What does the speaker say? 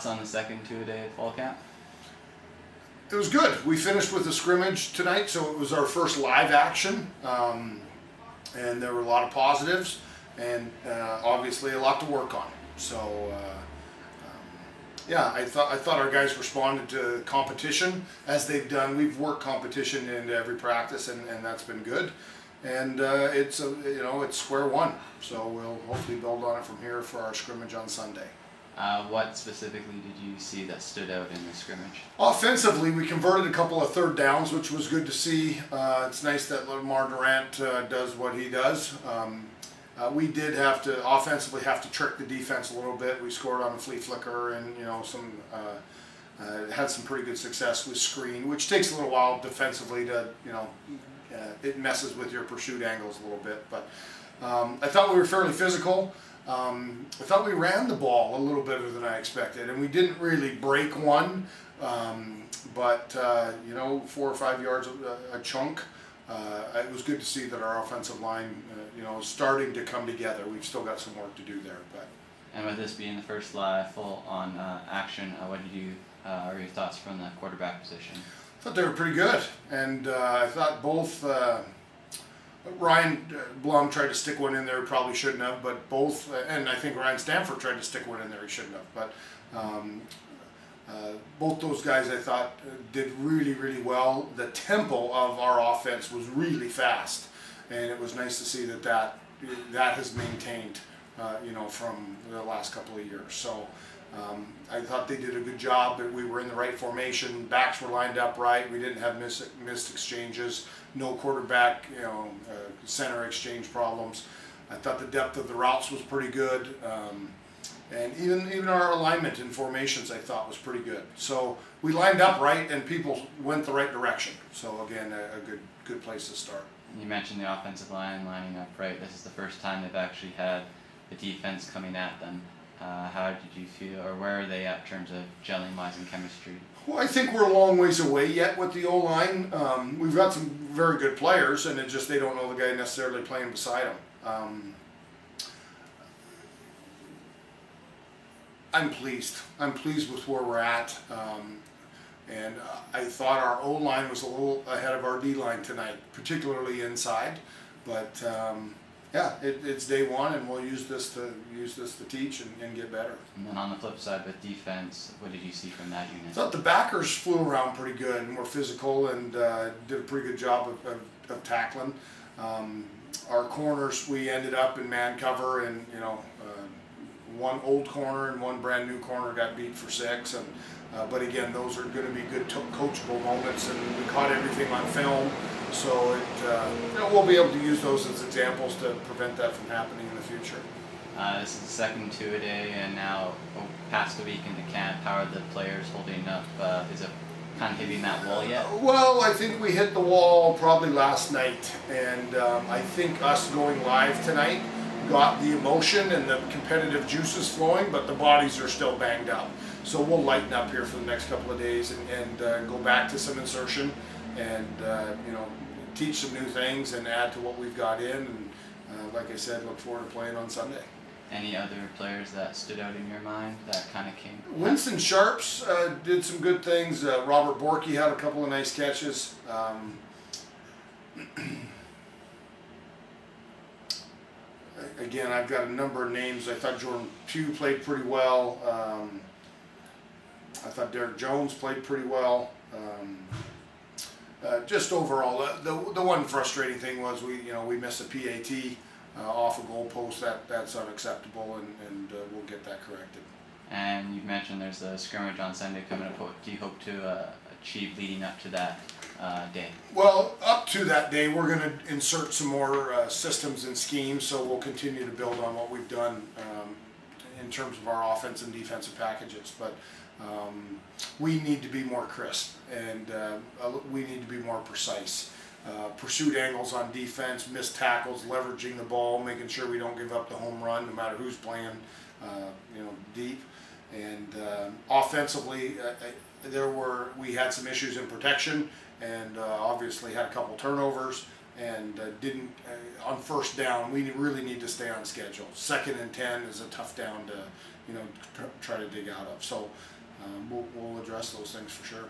Thoughts on the second two-a-day fall camp? It was good. We finished with a scrimmage tonight, so it was our first live action, and there were a lot of positives, and obviously a lot to work on. So, yeah, I thought our guys responded to competition as they've done. We've worked competition into every practice, and that's been good. And it's square one. So we'll hopefully build on it from here for our scrimmage on Sunday. What specifically did you see that stood out in the scrimmage? Offensively, we converted a couple of third downs, which was good to see. It's nice that Lamar Durant does what he does. We did have to offensively trick the defense a little bit. We scored on a flea flicker and had some pretty good success with screen, which takes a little while defensively to it messes with your pursuit angles a little bit. But I thought we were fairly physical. I thought we ran the ball a little better than I expected, and we didn't really break one, but 4 or 5 yards a chunk. It was good to see that our offensive line, is starting to come together. We've still got some work to do there, but. And with this being the first live full-on action, what did you or your thoughts from the quarterback position? I thought they were pretty good, and I thought both. Ryan Blum tried to stick one in there, probably shouldn't have, but both, and I think Ryan Stanford tried to stick one in there, he shouldn't have, but both those guys I thought did really, really well. The tempo of our offense was really fast, and it was nice to see that has maintained, from the last couple of years. So I thought they did a good job, that we were in the right formation, backs were lined up right, we didn't have missed exchanges, no quarterback, center exchange problems. I thought the depth of the routes was pretty good, and even our alignment in formations I thought was pretty good. So we lined up right, and people went the right direction. So again, a good place to start. You mentioned the offensive line lining up right. This is the first time they've actually had the defense coming at them. How did you feel, or where are they at in terms of gelling wise and chemistry? Well, I think we're a long ways away yet with the O-line. We've got some very good players, and it's just they don't know the guy necessarily playing beside them. I'm pleased. I'm pleased with where we're at. And I thought our O-line was a little ahead of our D-line tonight, particularly inside. But yeah, it's day one, and we'll use this to teach and get better. And then on the flip side with defense, what did you see from that unit? I thought the backers flew around pretty good and were physical and did a pretty good job of tackling. Our corners, we ended up in man cover, and one old corner and one brand new corner got beat for 6. And but again, those are going to be good coachable moments, and we caught everything on film. So we'll be able to use those as examples to prevent that from happening in the future. This is the second two-a-day, and now past a week into camp. How are the players holding up? Is it kind of hitting that wall yet? Well, I think we hit the wall probably last night, and I think us going live tonight got the emotion and the competitive juices flowing, but the bodies are still banged up. So we'll lighten up here for the next couple of days and go back to some insertion and teach some new things and add to what we've got in. And like I said, look forward to playing on Sunday. Any other players that stood out in your mind that kind of came? Winston Sharps did some good things. Robert Borky had a couple of nice catches. Again, I've got a number of names. I thought Jordan Pugh played pretty well. I thought Derek Jones played pretty well. Just overall, the one frustrating thing was we missed a PAT off a goal post. That's unacceptable, and we'll get that corrected. And you mentioned there's a scrimmage on Sunday coming up. What do you hope to achieve leading up to that day? Well, up to that day, we're going to insert some more systems and schemes, so we'll continue to build on what we've done in terms of our offense and defensive packages. But we need to be more crisp, and we need to be more precise. Pursuit angles on defense, missed tackles, leveraging the ball, making sure we don't give up the home run no matter who's playing deep. And offensively, we had some issues in protection, and obviously had a couple turnovers. and didn't on first down. We really need to stay on schedule. 2nd and 10 is a tough down to try to dig out of. So we'll address those things for sure.